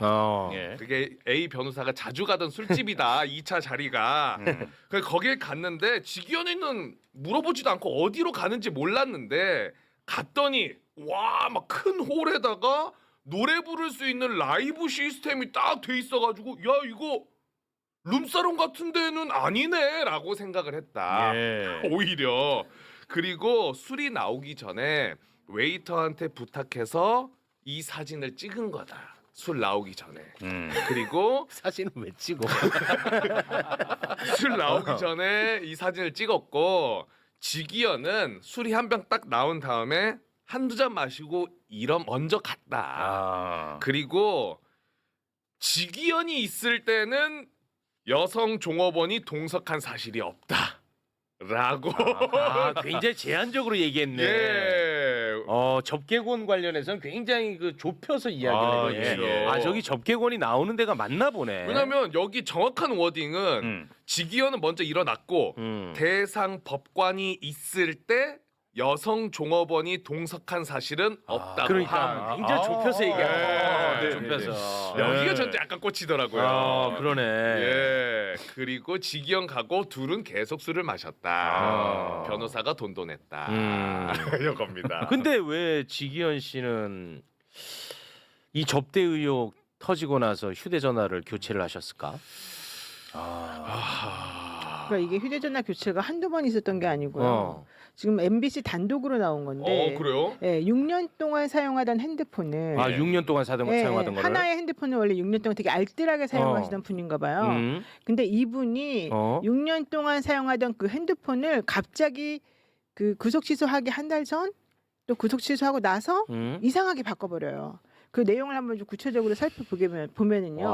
예. 그게 A 변호사가 자주 가던 술집이다. 2차 자리가. 그래서 거기에 갔는데 직위원회는 물어보지도 않고 어디로 가는지 몰랐는데 갔더니 와 막 큰 홀에다가 노래 부를 수 있는 라이브 시스템이 딱 돼 있어가지고 야 이거 룸사롱 같은 데는 아니네라고 생각을 했다. 예. 오히려. 그리고 술이 나오기 전에 웨이터한테 부탁해서 이 사진을 찍은 거다. 술 나오기 전에. 그리고 사진은 왜 찍어? 술 나오기 전에 이 사진을 찍었고 직위원은 술이 한 병 딱 나온 다음에 한두 잔 마시고 먼저 갔다. 그리고 직위원이 있을 때는 여성 종업원이 동석한 사실이 없다. 라고 굉장히 제한적으로 얘기했네. 예. 접객원 관련해서는 굉장히 그 좁혀서 이야기를 했네. 그렇죠. 저기 접객원이 나오는 데가 맞나 보네. 왜냐면 여기 정확한 워딩은 직위원은 먼저 일어났고 대상 법관이 있을 때 여성 종업원이 동석한 사실은 없다고 그러니까 함. 굉장히 좁혀서 얘기하네. 네, 좁혀서. 여기가 저한테 약간 꽂히더라고요. 그러네. 예. 그리고 직위원 가고 둘은 계속 술을 마셨다. 변호사가 돈 냈다. 이겁니다. 근데 왜 직위원 씨는 이 접대 의혹 터지고 나서 휴대전화를 교체를 하셨을까? 그러니까 이게 휴대전화 교체가 한두 번 있었던 게 아니고요. 지금 MBC 단독으로 나온 건데 그래요? 6년 동안 사용하던 핸드폰을 6년 동안 사용하던 거를? 하나의 핸드폰을 원래 6년 동안 되게 알뜰하게 사용하시던 분인가 봐요. 근데 이분이 6년 동안 사용하던 그 핸드폰을 갑자기 그 구속 취소하기 한 달 전 또 구속 취소하고 나서 이상하게 바꿔버려요. 그 내용을 한번 좀 구체적으로 살펴보면은요.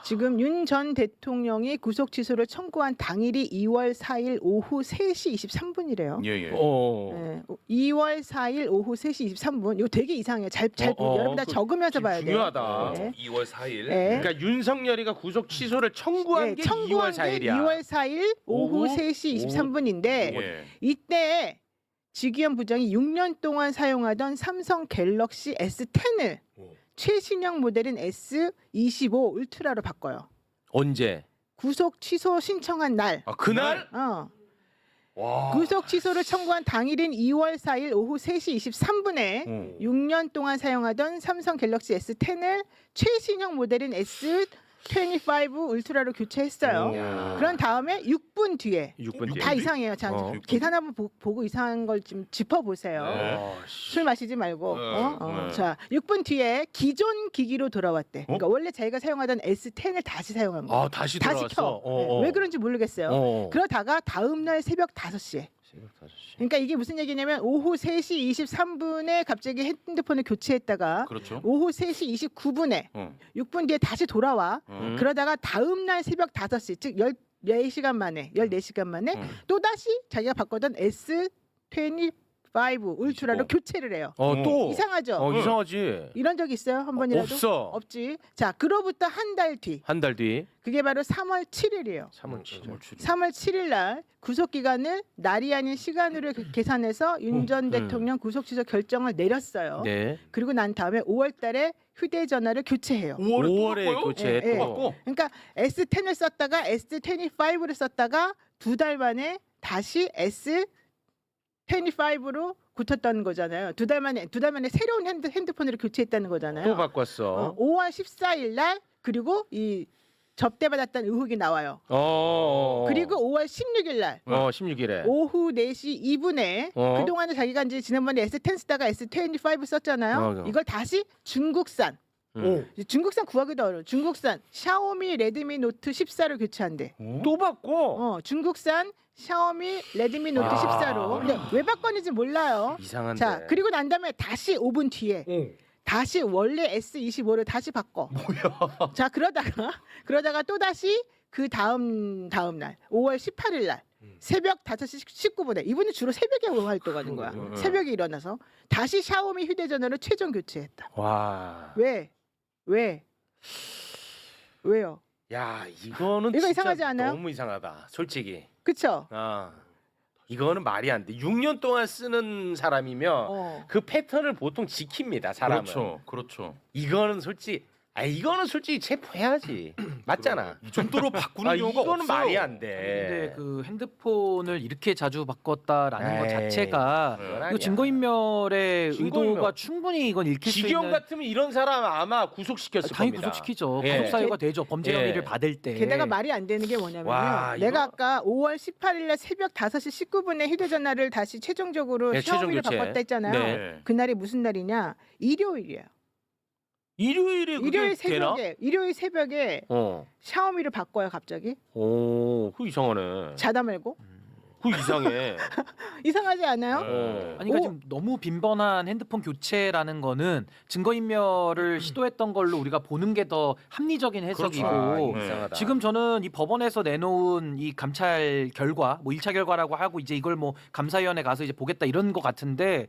지금 윤 전 대통령이 구속 취소를 청구한 당일이 2월 4일 오후 3시 23분이래요. 예. 2월 4일 오후 3시 23분. 이거 되게 이상해요. 잘 여러분 다 적으면서 봐야 돼요. 중요하다. 네. 2월 4일. 네. 그러니까 윤석열이가 구속 취소를 청구한 게 2월 4일이야. 2월 4일 오후 3시 23분인데 예. 이때 직위원 부장이 6년 동안 사용하던 삼성 갤럭시 S10을 최신형 모델인 S25 울트라로 바꿔요. 언제? 구속 취소 신청한 날. 그날? 구속 취소를 청구한 당일인 2월 4일 오후 3시 23분에 6년 동안 사용하던 삼성 갤럭시 S10을 최신형 모델인 S25 울트라로 교체했어요. 그런 다음에 6분 뒤에 6분 뒤에. 다 이상해요. 자, 계산 한번 보고 이상한 걸 좀 짚어보세요. 술 마시지 말고. 자, 6분 뒤에 기존 기기로 돌아왔대. 그러니까 원래 자기가 사용하던 S10을 다시 사용한 거예요. 다시 다시 들어왔어. 켜. 왜 그런지 모르겠어요. 그러다가 다음 날 새벽 5시에. 그러니까 이게 무슨 얘기냐면 오후 3시 23분에 갑자기 핸드폰을 교체했다가 그렇죠. 오후 3시 29분에 6분 뒤에 다시 돌아와. 그러다가 다음 날 새벽 5시 즉 14시간 만에 또다시 자기가 바꿨던 S25 울트라로 교체를 해요. 또 이상하죠? 이상하지. 이런 적 있어요? 한 번이라도? 없어. 없지. 자, 그로부터 한 달 뒤. 한 달 뒤. 그게 바로 3월 7일이에요. 3월 7일. 3월 7일 날 구속 기간을 날이 아닌 시간으로 계산해서 윤 전 대통령 구속 취소 결정을 내렸어요. 네. 그리고 난 다음에 5월 달에 휴대전화를 교체해요. 5월에 교체했고. 예, 예. 그러니까 S10을 썼다가 S25를 썼다가 2달 만에 다시 S25로 붙었던 거잖아요. 두 달 만에 새로운 핸드폰으로 교체했다는 거잖아요. 또 바꿨어. 5월 14일 날 그리고 이 접대받았다는 의혹이 나와요. 그리고 5월 16일 날 16일에 오후 4시 2분에 그동안에 자기가 이제 지난번에 S10 쓰다가 S25 썼잖아요. 이걸 다시 중국산 중국산 구하기도 어려워. 중국산 샤오미 레드미 노트 14로 교체한대. 또 바꿔. 중국산 샤오미 레드미 노트 14로. 근데 왜 바꿨는지 몰라요. 이상한데. 자, 그리고 난 다음에 다시 5분 뒤에 다시 원래 S25를 다시 바꿔. 뭐야? 자, 그러다가 또 다시 그 다음 날 5월 18일 날 새벽 5시 19분에 이분은 주로 새벽에 활동하는 거야. 새벽에 일어나서 다시 샤오미 휴대전화를 최종 교체했다. 와. 왜요? 야, 이거는 이거 진짜 이상하지 않아요? 너무 이상하다. 솔직히. 그쵸? 이거는 말이 안 돼. 6년 동안 쓰는 사람이면 그 패턴을 보통 지킵니다. 사람은. 그렇죠. 이거는 솔직히 체포해야지. 맞잖아. 이 정도로 바꾸는 경우가 이거는 없어요. 말이 안 근데 돼. 그 핸드폰을 이렇게 자주 바꿨다라는 것 에이, 자체가 그건 이거 아니야. 증거인멸의 증거인멸. 의도가 충분히 이건 읽힐 수 지경 있는. 같으면 이런 사람 아마 구속시켰을 당연히 겁니다. 구속시키죠. 예. 구속 사유가 되죠. 범죄 예. 혐의를 받을 때. 게다가 말이 안 되는 게 뭐냐면요. 와, 이거- 내가 아까 5월 18일 날 새벽 5시 19분에 휴대전화를 다시 최종적으로 네, 최종 샤오미를 교체. 바꿨다 했잖아요. 네. 그날이 무슨 날이냐? 일요일이에요. 일요일에 그게 되나? 일요일 새벽에 어. 샤오미를 바꿔요, 갑자기. 그거 이상하네. 자다 말고. 그거 이상해. 이상하지 않아요? 아니 그러니까 지금 너무 빈번한 핸드폰 교체라는 거는 증거인멸을 시도했던 걸로 우리가 보는 게 더 합리적인 해석이고 그렇죠. 이상하다. 지금 저는 이 법원에서 내놓은 이 감찰 결과 뭐 1차 결과라고 하고 이제 이걸 뭐 감사위원회 가서 이제 보겠다 이런 거 같은데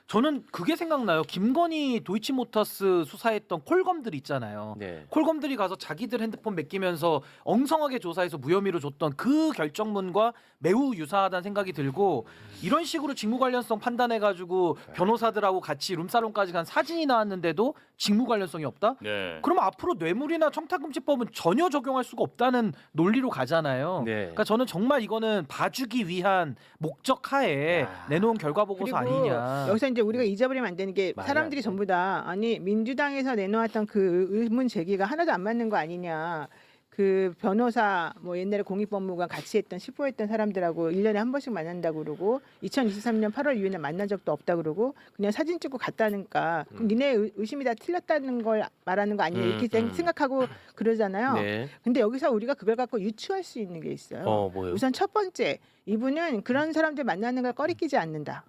저는 그게 생각나요. 김건희 도이치모터스 수사했던 콜검들 있잖아요. 네. 콜검들이 가서 자기들 핸드폰 맡기면서 엉성하게 조사해서 무혐의로 줬던 그 결정문과 매우 유사하다는 생각이 들고 이런 식으로 직무 관련성 판단해가지고 변호사들하고 같이 룸사롱까지 간 사진이 나왔는데도 직무 관련성이 없다? 네. 그럼 앞으로 뇌물이나 청탁금지법은 전혀 적용할 수가 없다는 논리로 가잖아요. 네. 그러니까 저는 정말 이거는 봐주기 위한 목적 하에 내놓은 결과 보고서 아니냐. 여기서 이제 우리가 잊어버리면 안 되는 게 말이 사람들이 안 돼. 전부 다 아니 민주당에서 내놓았던 그 의문 제기가 하나도 안 맞는 거 아니냐. 그 변호사 뭐 옛날에 공익법무관 같이 했던 시포했던 사람들하고 1년에 한 번씩 만난다고 그러고 2023년 8월 이후에는 만난 적도 없다 그러고 그냥 사진 찍고 갔다니까 그럼 니네 의심이 다 틀렸다는 걸 말하는 거 아니냐 이렇게 생각하고 그러잖아요. 네. 근데 여기서 우리가 그걸 갖고 유추할 수 있는 게 있어요. 뭐예요? 우선 첫 번째 이분은 그런 사람들 만나는 걸 꺼리끼지 않는다.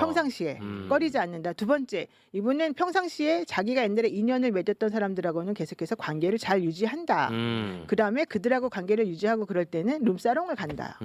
평상시에 꺼리지 않는다. 두 번째, 이분은 평상시에 자기가 옛날에 인연을 맺었던 사람들하고는 계속해서 관계를 잘 유지한다. 그다음에 그들하고 관계를 유지하고 그럴 때는 룸사롱을 간다.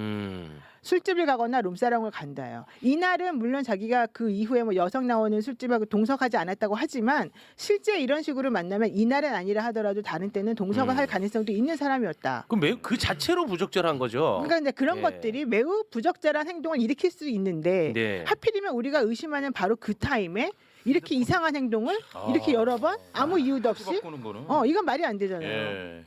술집을 가거나 룸사롱을 간다요. 이날은 물론 자기가 그 이후에 뭐 여성 나오는 술집하고 동석하지 않았다고 하지만 실제 이런 식으로 만나면 이날은 아니라 하더라도 다른 때는 동석을 할 가능성도 있는 사람이었다. 그럼 매우 그 자체로 부적절한 거죠. 그러니까 이제 그런 예. 것들이 매우 부적절한 행동을 일으킬 수 있는데 네. 하필이면 우리가 의심하는 바로 그 타임에 이렇게 이상한 행동을 이렇게 여러 번 아무 이유도 없이 바꾸는 거는. 이건 말이 안 되잖아요. 예.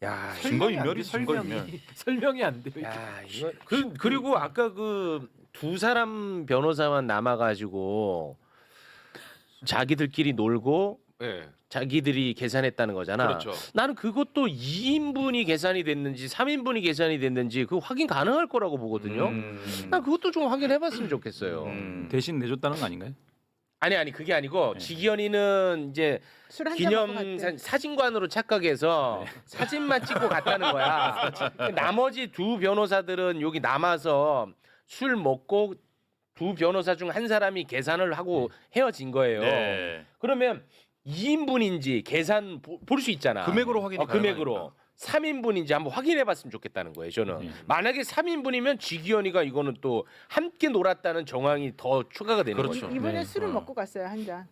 야, 증거인멸이 증거인멸. 설명이 안 돼요. 야, 이거 그리고 아까 그 두 사람 변호사만 남아가지고 자기들끼리 놀고 네. 자기들이 계산했다는 거잖아. 그렇죠. 나는 그것도 2인분이 계산이 됐는지 3인분이 계산이 됐는지 그 확인 가능할 거라고 보거든요. 난 그것도 좀 확인해봤으면 좋겠어요. 대신 내줬다는 거 아닌가요? 아니 그게 아니고 지기현이는 이제 술 한 잔 먹고 기념 갔대. 사진관으로 착각해서 사진만 찍고 갔다는 거야. 나머지 두 변호사들은 여기 남아서 술 먹고 두 변호사 중 한 사람이 계산을 하고 헤어진 거예요. 네. 그러면 2인분인지 계산 볼 수 있잖아. 금액으로 확인이 금액으로 3인분인지 한번 확인해봤으면 좋겠다는 거예요. 저는 만약에 3인분이면 지기현이가 이거는 또 함께 놀았다는 정황이 더 추가가 되는 그렇죠. 거죠. 이분은 네. 술을 먹고 갔어요 한 잔.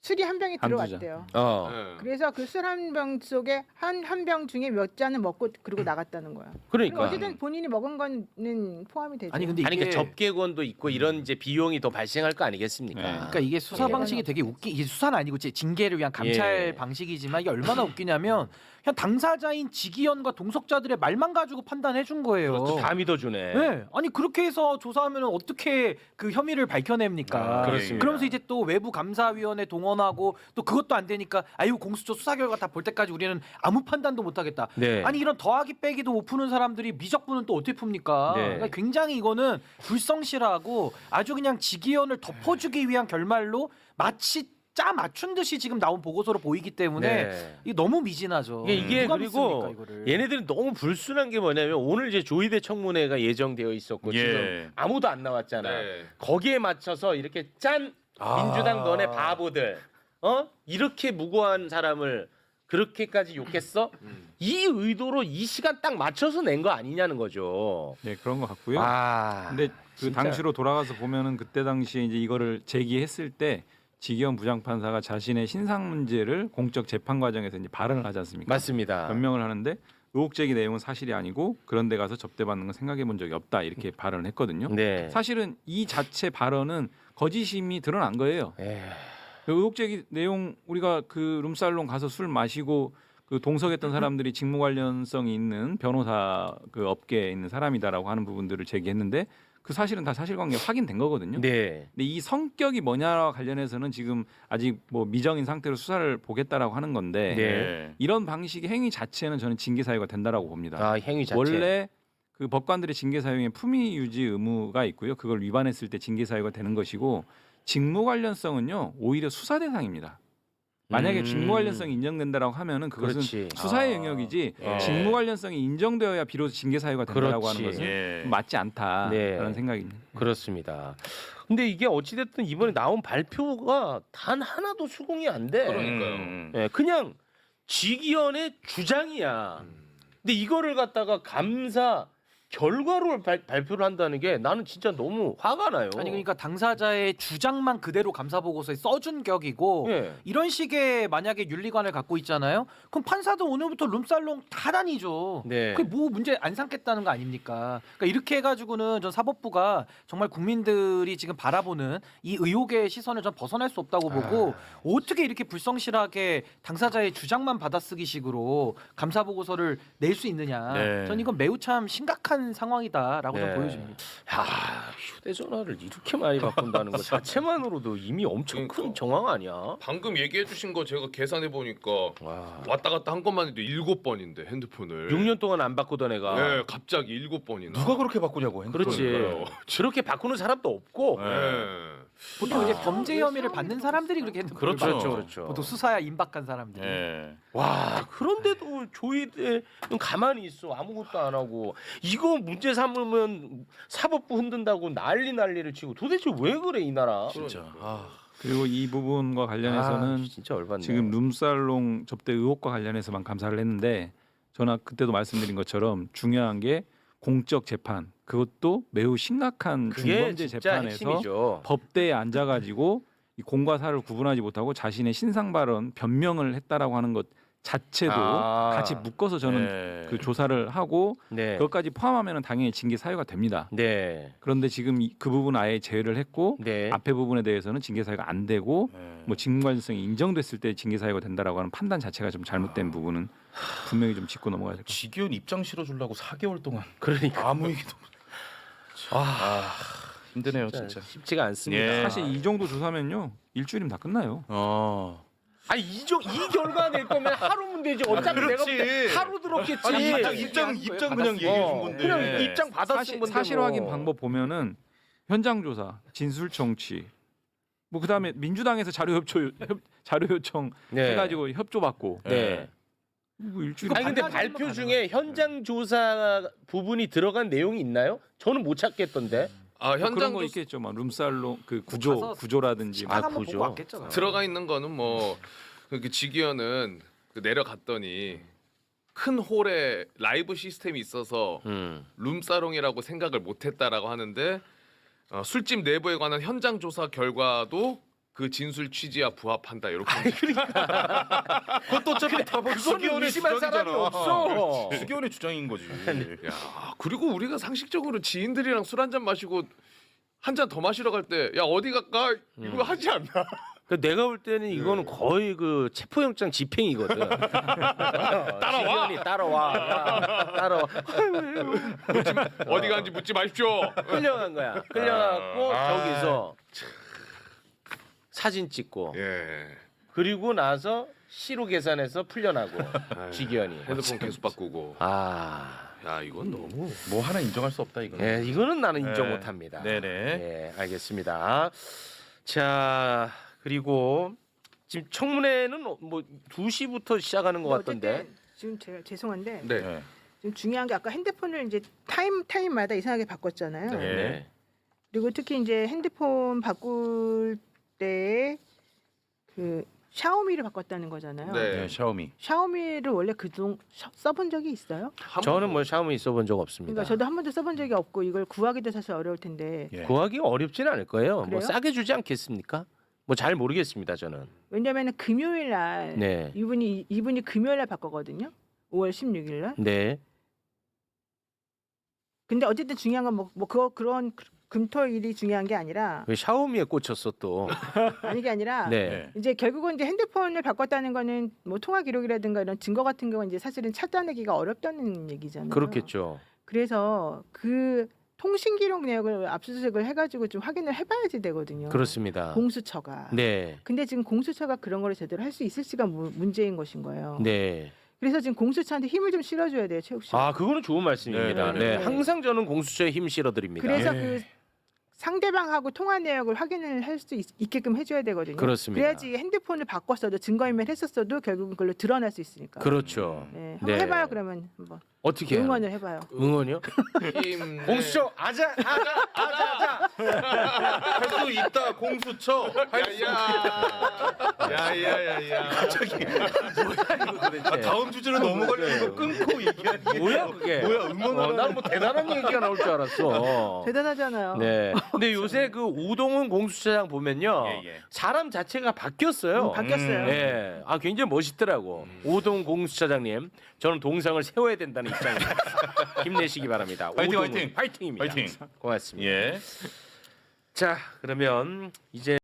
술이 한 병이 한두 잔. 들어왔대요. 네. 그래서 그 술 한 병 속에 한 병 중에 몇 잔을 먹고 그리고 나갔다는 거야. 그러니까. 어쨌든 본인이 먹은 거는 포함이 되죠. 아니 근데 아니 이게 그러니까 접객원도 있고 이런 이제 비용이 더 발생할 거 아니겠습니까? 네. 그러니까 이게 수사 방식이 되게 이게 수사는 아니고 징계를 위한 감찰 예. 방식이지만 이게 얼마나 웃기냐면 그냥 당사자인 지기현과 동석자들의 말만 가지고 판단해 준 거예요. 그렇죠. 다 믿어주네. 네, 아니 그렇게 해서 조사하면 어떻게 그 혐의를 밝혀냅니까? 그렇습니다. 그러면서 이제 또 외부 감사위원회 동원하고 또 그것도 안 되니까 아유 공수처 수사 결과 다 볼 때까지 우리는 아무 판단도 못 하겠다. 네. 아니 이런 더하기 빼기도 못 푸는 사람들이 미적분은 또 어떻게 풉니까? 네. 그러니까 굉장히 이거는 불성실하고 아주 그냥 지기현을 덮어주기 위한 결말로 마치 짜 맞춘 듯이 지금 나온 보고서로 보이기 때문에 네. 이게 너무 미진하죠. 이게 누가 그리고 믿습니까, 이거를? 얘네들이 너무 불순한 게 뭐냐면 오늘 이제 조의대 청문회가 예정되어 있었고 예. 지금 아무도 안 나왔잖아. 네. 거기에 맞춰서 이렇게 짠 민주당 너네 바보들 이렇게 무고한 사람을 그렇게까지 욕했어? 이 의도로 이 시간 딱 맞춰서 낸 거 아니냐는 거죠. 네, 그런 것 같고요. 아, 근데 그 진짜. 당시로 돌아가서 보면은 그때 당시에 이제 이거를 제기했을 때 지기현 부장판사가 자신의 신상 문제를 공적 재판 과정에서 이제 발언을 하지 않습니까? 맞습니다. 변명을 하는데 의혹 제기 내용은 사실이 아니고 그런 데 가서 접대받는 건 생각해 본 적이 없다 이렇게 발언을 했거든요. 네. 사실은 이 자체 발언은 거짓임이 드러난 거예요. 에휴. 그 의혹 제기 내용 우리가 그 룸살롱 가서 술 마시고 그 동석했던 사람들이 직무 관련성이 있는 변호사 그 업계에 있는 사람이다라고 하는 부분들을 제기했는데 그 사실은 다 사실관계 확인된 거거든요. 네. 근데 이 성격이 뭐냐와 관련해서는 지금 아직 뭐 미정인 상태로 수사를 보겠다라고 하는 건데 네. 이런 방식의 행위 자체는 저는 징계 사유가 된다라고 봅니다. 아, 행위 자체. 원래 그 법관들의 징계 사유에 품위 유지 의무가 있고요. 그걸 위반했을 때 징계 사유가 되는 것이고 직무 관련성은요 오히려 수사 대상입니다. 만약에 직무 관련성이 인정된다라고 하면은 그것은 그렇지. 수사의 영역이지 예. 직무 관련성이 인정되어야 비로소 징계 사유가 된다라고 그렇지. 하는 것은 예. 맞지 않다라는 네. 생각입니다. 그렇습니다. 근데 이게 어찌됐든 이번에 나온 발표가 단 하나도 수긍이 안 돼. 그러니까요. 예, 그냥 지기현의 주장이야. 근데 이거를 갖다가 감사 결과로 발표를 한다는 게 나는 진짜 너무 화가 나요. 아니 그러니까 당사자의 주장만 그대로 감사 보고서에 써준 격이고 예. 이런 식의 만약에 윤리관을 갖고 있잖아요. 그럼 판사도 오늘부터 룸살롱 다 다니죠. 네. 그게 뭐 문제 안 삼겠다는 거 아닙니까? 그러니까 이렇게 해가지고는 전 사법부가 정말 국민들이 지금 바라보는 이 의혹의 시선을 전 벗어날 수 없다고 보고 어떻게 이렇게 불성실하게 당사자의 주장만 받아쓰기식으로 감사 보고서를 낼 수 있느냐? 네. 전 이건 매우 참 심각한 상황이다라고 좀 네. 보여집니다. 야, 휴대전화를 이렇게 많이 바꾼다는 것 자체만으로도 이미 엄청 큰 그러니까. 정황 아니야? 방금 얘기해 주신 거 제가 계산해 보니까 와. 왔다 갔다 한 것만 해도 7번인데 핸드폰을. 6년 동안 안 바꾸던 애가 네, 갑자기 7번이나. 누가 그렇게 바꾸냐고 그렇지. 그러니까요. 저렇게 바꾸는 사람도 없고. 네. 보통 이제 범죄 혐의를 받는 사람들이 그렇게 핸드폰을 그렇죠, 받죠. 그렇죠. 보통 수사야 임박한 사람들이. 예. 와, 그런데도 조이대는 가만히 있어. 아무것도 안 하고. 이거 문제 삼으면 사법부 흔든다고 난리를 치고 도대체 왜 그래 이 나라? 진짜. 아. 그리고 이 부분과 관련해서는 진짜 열받네. 지금 룸살롱 접대 의혹과 관련해서만 감사를 했는데 저는 그때도 말씀드린 것처럼 중요한 게 공적 재판 그것도 매우 심각한 그게 중범죄 진짜 재판에서 핵심이죠. 법대에 앉아가지고 이 공과 사를 구분하지 못하고 자신의 신상 발언 변명을 했다라고 하는 것 자체도 아. 같이 묶어서 저는 네. 그 조사를 하고 네. 그것까지 포함하면 당연히 징계 사유가 됩니다. 네. 그런데 지금 그 부분 아예 제외를 했고 네. 앞에 부분에 대해서는 징계 사유가 안 되고 네. 뭐 직무 관련성이 인정됐을 때 징계 사유가 된다라고 하는 판단 자체가 좀 잘못된 부분은 분명히 좀 짚고 넘어가야 될 것 같아요. 지기현 입장 실어주려고 4개월 동안 그러니까 아무 얘기도 힘드네요 진짜. 쉽지가 않습니다. 예. 사실 이 정도 조사면요 일주일이면 다 끝나요. 아니 이 결과 낼 거면 하루면 되지. 어차피 내가 볼 때 하루 들었겠지. 아니, 입장 그냥 얘기해 준 건데. 그냥 입장 받았은 건데. 사실 뭐. 확인 방법 보면은 현장 조사, 진술 청취, 뭐 그다음에 민주당에서 자료 요청 네. 해가지고 협조 받고. 네. 뭐 일주일. 아니 근데 반나절만 발표 가능하죠. 중에 현장 조사 부분이 들어간 내용이 있나요? 저는 못 찾겠던데. 아, 그런 현장 거 조 있겠죠. 막 룸살롱 그 가서 구조라든지. 딱 한번 보죠. 보고 왔겠죠. 들어가 있는 거는 뭐 그 지기현은 그 내려갔더니 큰 홀에 라이브 시스템이 있어서 룸사롱이라고 생각을 못했다라고 하는데 술집 내부에 관한 현장 조사 결과도 그 진술 취지와 부합한다 이렇게. 그것도 어차피 다 그거는 의심할 사람이 없어. 수기원의 주장인 거지. 야, 그리고 우리가 상식적으로 지인들이랑 술 한잔 마시고 한 잔 더 마시러 갈 때 야 어디 갈까 이거 하지 않나? 그 내가 볼 때는 이거는 거의 그 체포영장 집행이거든. 따라와. 따라와. 어디 가는지 묻지 마십시오. 끌려간 거야. 끌려갖고 저기서 사진 찍고 예. 그리고 나서 시로 계산해서 풀려나고 직위원이. 핸드폰 계속 바꾸고. 야 이건 너무. 뭐 하나 인정할 수 없다 이거는. 예, 이거는 나는 인정 네. 못합니다. 네네. 예, 알겠습니다. 자, 그리고 지금 청문회는 뭐 2시부터 시작하는 것 같던데. 어쨌든 지금 제가 죄송한데 네. 네. 지금 중요한 게 아까 핸드폰을 이제 타임마다 이상하게 바꿨잖아요. 네. 그리고 특히 이제 핸드폰 바꿀 때 그 샤오미를 바꿨다는 거잖아요. 네. 네, 샤오미. 샤오미를 원래 그동 써본 적이 있어요? 저는 뭐 샤오미 써본 적 없습니다. 그러니까 저도 한 번도 써본 적이 없고 이걸 구하기도 사실 어려울 텐데 예. 구하기 어렵진 않을 거예요. 뭐 그래요? 싸게 주지 않겠습니까? 뭐 잘 모르겠습니다, 저는. 왜냐면은 금요일 날 네. 이분이 금요일 날 바꿨거든요. 5월 16일 날. 네. 근데 어쨌든 중요한 건 그런 금토일이 중요한 게 아니라 왜 샤오미에 꽂혔어 또? 아니 게 아니라 네. 이제 결국은 이제 핸드폰을 바꿨다는 거는 뭐 통화 기록이라든가 이런 증거 같은 경우는 이제 사실은 찾아내기가 어렵다는 얘기잖아요. 그렇겠죠. 그래서 그 통신 기록 내역을 압수수색을 해가지고 좀 확인을 해봐야지 되거든요. 그렇습니다. 공수처가. 네. 근데 지금 공수처가 그런 거를 제대로 할 수 있을지가 문제인 것인 거예요. 네. 그래서 지금 공수처한테 힘을 좀 실어줘야 돼요, 최욱 씨. 아, 그거는 좋은 말씀입니다. 네, 네, 네. 항상 저는 공수처에 힘 실어드립니다. 그래서 네. 그 상대방하고 통화 내역을 확인을 할 수 있게끔 해줘야 되거든요. 그렇습니다. 그래야지 핸드폰을 바꿨어도 증거인멸 했었어도 결국은 그걸로 드러날 수 있으니까. 그렇죠. 네, 한번 네. 해봐요 그러면 한번 어떻게 해요? 응원을 해봐요. 응원이요? 힘. 공수처 아자. 할 수 있다 공수처. 야야야야. 다음 주제로 넘어가려고 이거 끊고 얘기하는 뭐야 그게? 뭐야 응원을 난뭐 대단한 얘기가 나올 줄 알았어. 대단하잖아요. 네. 근데 요새 그 우동훈 공수처장 보면요, 예. 사람 자체가 바뀌었어요. 바뀌었어요. 네. 아 굉장히 멋있더라고. 우동훈 공수처장님, 저는 동상을 세워야 된다는 입장입니다. 힘내시기 바랍니다. 화이팅, 오동훈 화이팅. 화이팅입니다. 화이팅. 고맙습니다. 예. 자, 그러면 이제